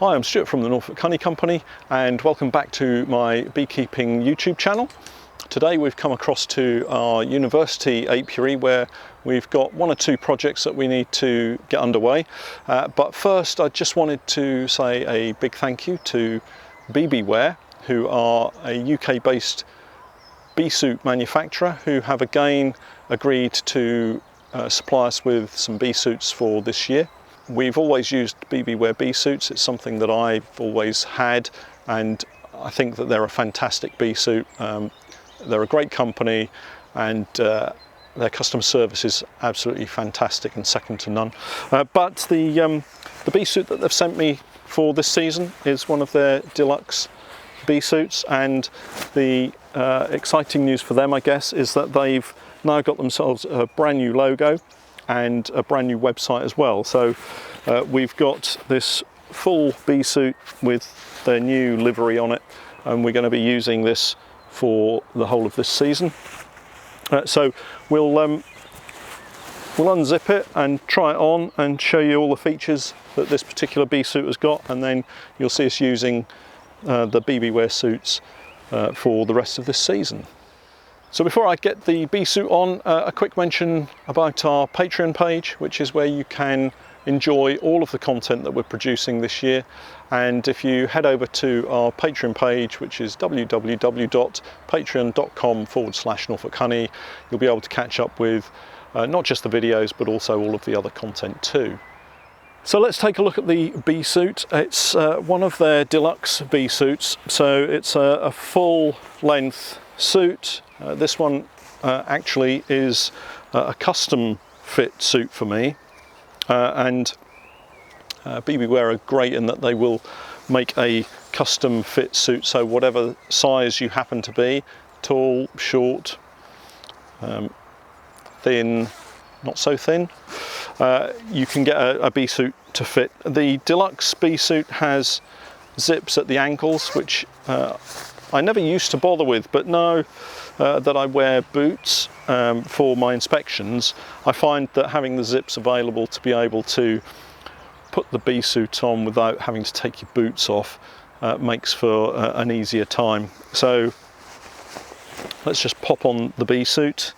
Hi, I'm Stewart from the Norfolk Honey Company and welcome back to my beekeeping YouTube channel. Today we've come across to our university apiary where we've got one or two projects that we need to get underway. But first I just wanted to say a big thank you to BBWear, who are a UK based bee suit manufacturer who have again agreed to supply us with some bee suits for this year. We've always used BBWear bee suits. It's something that I've always had, and I think that they're a fantastic bee suit. They're a great company, and their customer service is absolutely fantastic and second to none. But the bee suit that they've sent me for this season is one of their deluxe bee suits, and the exciting news for them, I guess, is that they've now got themselves a brand new logo and a brand new website as well. So we've got this full bee suit with their new livery on it, and we're going to be using this for the whole of this season. So we'll unzip it and try it on and show you all the features that this particular bee suit has got, and then you'll see us using the BBWear suits for the rest of this season. So before I get the bee suit on, a quick mention about our Patreon page, which is where you can enjoy all of the content that we're producing this year. And if you head over to our Patreon page, which is www.patreon.com/Norfolk Honey, you'll be able to catch up with not just the videos, but also all of the other content too. So let's take a look at the bee suit. It's one of their deluxe bee suits. So it's a full length suit. This one actually is a custom fit suit for me, and BBWear are great in that they will make a custom fit suit, so whatever size you happen to be, tall, short, thin, not so thin, you can get a bee suit to fit. The deluxe bee suit has zips at the ankles, which I never used to bother with, but now that I wear boots for my inspections, I find that having the zips available to be able to put the bee suit on without having to take your boots off makes for an easier time. So let's just pop on the bee suit.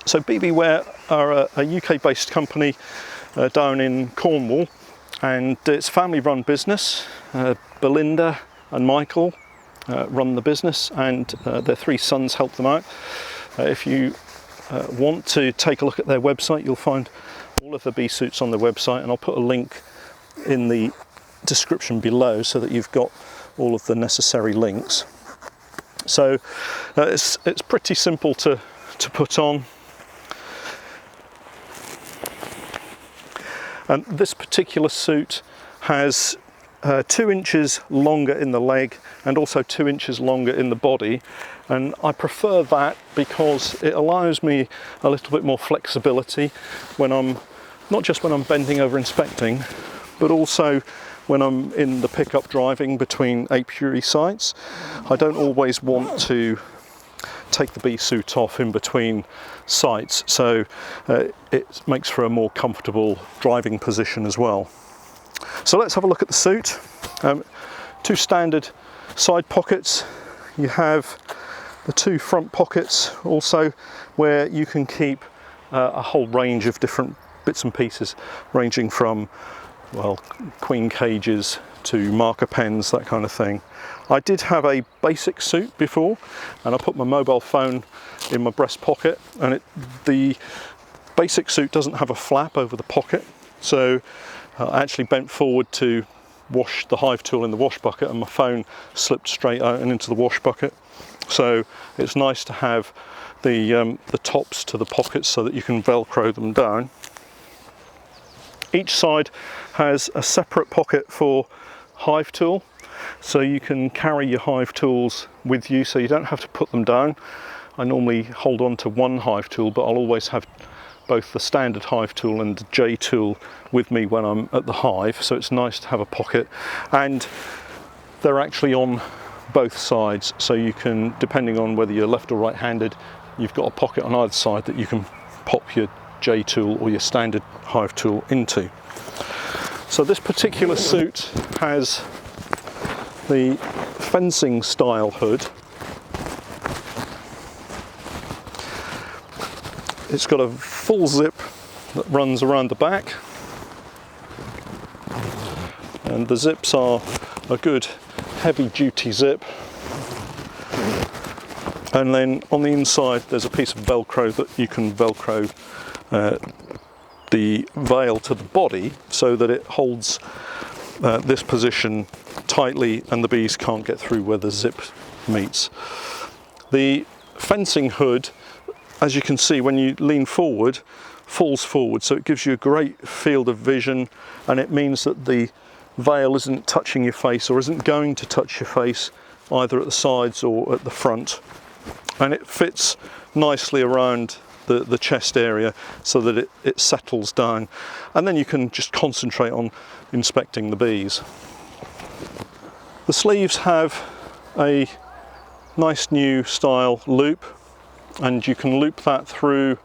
So BBWear are a UK based company down in Cornwall, and it's a family run business. Belinda and Michael run the business, and their three sons help them out. If you want to take a look at their website, you'll find all of the bee suits on their website, and I'll put a link in the description below so that you've got all of the necessary links. So it's pretty simple to put on. And this particular suit has 2 inches longer in the leg and also 2 inches longer in the body, and I prefer that because it allows me a little bit more flexibility when I'm not just when I'm bending over inspecting, but also when I'm in the pickup driving between apiary sites. I don't always want to take the bee suit off in between sites, so it makes for a more comfortable driving position as well. So let's have a look at the suit. 2 standard side pockets. You have the 2 front pockets also, where you can keep a whole range of different bits and pieces, ranging from, well, queen cages to marker pens, that kind of thing. I did have a basic suit before, and I put my mobile phone in my breast pocket, and the basic suit doesn't have a flap over the pocket, so I actually bent forward to wash the hive tool in the wash bucket, and my phone slipped straight out and into the wash bucket. So it's nice to have the tops to the pockets so that you can velcro them down. Each side has a separate pocket for hive tool, so you can carry your hive tools with you, so you don't have to put them down. I normally hold on to one hive tool, but I'll always have both the standard hive tool and the J tool with me when I'm at the hive, so it's nice to have a pocket. And they're actually on both sides, so you can, depending on whether you're left or right handed, you've got a pocket on either side that you can pop your J tool or your standard hive tool into. So this particular suit has the fencing style hood. It's got a full zip that runs around the back, and the zips are a good heavy duty zip, and then on the inside there's a piece of velcro that you can velcro the veil to the body so that it holds this position tightly and the bees can't get through where the zip meets. The fencing hood, as you can see when you lean forward, falls forward, so it gives you a great field of vision, and it means that the veil isn't touching your face or isn't going to touch your face either at the sides or at the front, and it fits nicely around the chest area so that it settles down, and then you can just concentrate on inspecting the bees. The sleeves have a nice new style loop, and you can loop that through,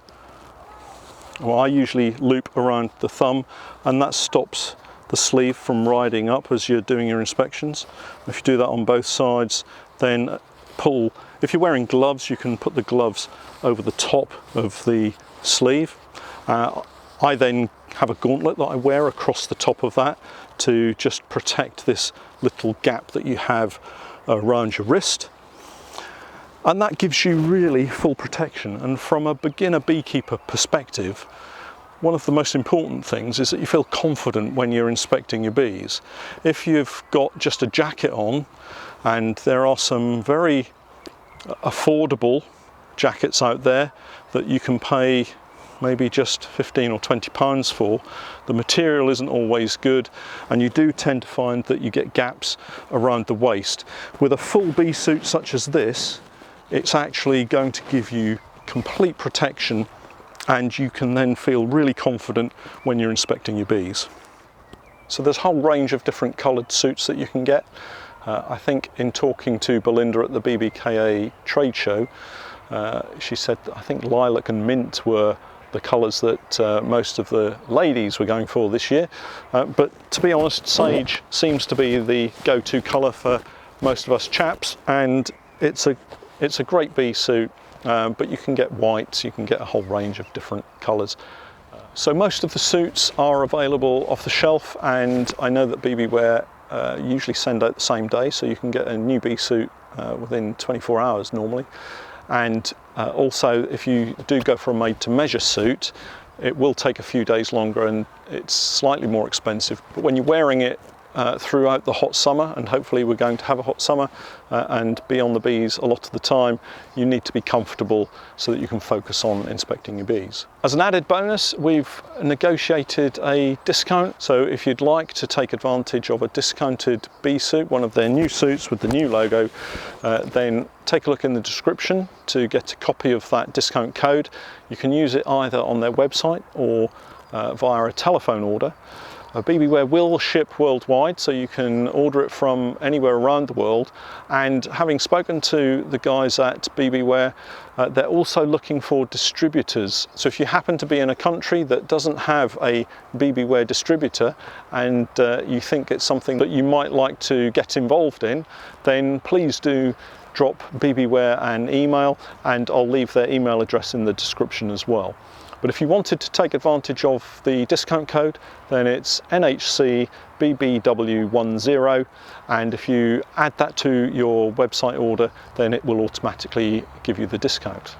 well, I usually loop around the thumb, and that stops the sleeve from riding up as you're doing your inspections. If you do that on both sides, then pull. If you're wearing gloves, you can put the gloves over the top of the sleeve. I then have a gauntlet that I wear across the top of that to just protect this little gap that you have around your wrist. And that gives you really full protection. And from a beginner beekeeper perspective, one of the most important things is that you feel confident when you're inspecting your bees. If you've got just a jacket on, and there are some very affordable jackets out there that you can pay maybe just 15 or 20 pounds for, the material isn't always good, and you do tend to find that you get gaps around the waist. With a full bee suit such as this, it's actually going to give you complete protection, and you can then feel really confident when you're inspecting your bees. So there's a whole range of different coloured suits that you can get. I think in talking to Belinda at the BBKA trade show, she said that I think lilac and mint were the colours that most of the ladies were going for this year. But to be honest, sage seems to be the go-to colour for most of us chaps, and it's a great bee suit, but you can get whites, you can get a whole range of different colours. So most of the suits are available off the shelf, and I know that BBWear usually send out the same day, so you can get a new bee suit within 24 hours normally. And also, if you do go for a made-to-measure suit, it will take a few days longer and it's slightly more expensive. But when you're wearing it throughout the hot summer, and hopefully we're going to have a hot summer and be on the bees a lot of the time, you need to be comfortable so that you can focus on inspecting your bees. As an added bonus, we've negotiated a discount, so if you'd like to take advantage of a discounted bee suit, one of their new suits with the new logo, then take a look in the description to get a copy of that discount code. You can use it either on their website or via a telephone order. BBWear will ship worldwide, so you can order it from anywhere around the world. And having spoken to the guys at BBWear, they're also looking for distributors. So if you happen to be in a country that doesn't have a BBWear distributor, and you think it's something that you might like to get involved in, then please do drop BBWear an email, and I'll leave their email address in the description as well. But if you wanted to take advantage of the discount code, then it's NHC BBW10, and if you add that to your website order, then it will automatically give you the discount.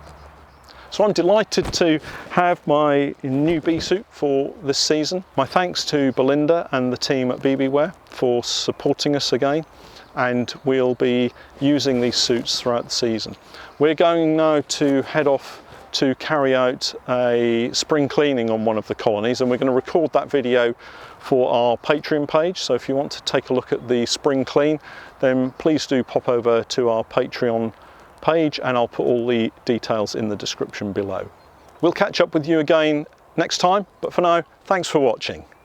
So I'm delighted to have my new bee suit for this season. My thanks to Belinda and the team at BBWear for supporting us again, and we'll be using these suits throughout the season. We're going now to head off to carry out a spring cleaning on one of the colonies, and we're going to record that video for our Patreon page. So if you want to take a look at the spring clean, then please do pop over to our Patreon page, and I'll put all the details in the description below. We'll catch up with you again next time, but for now, thanks for watching.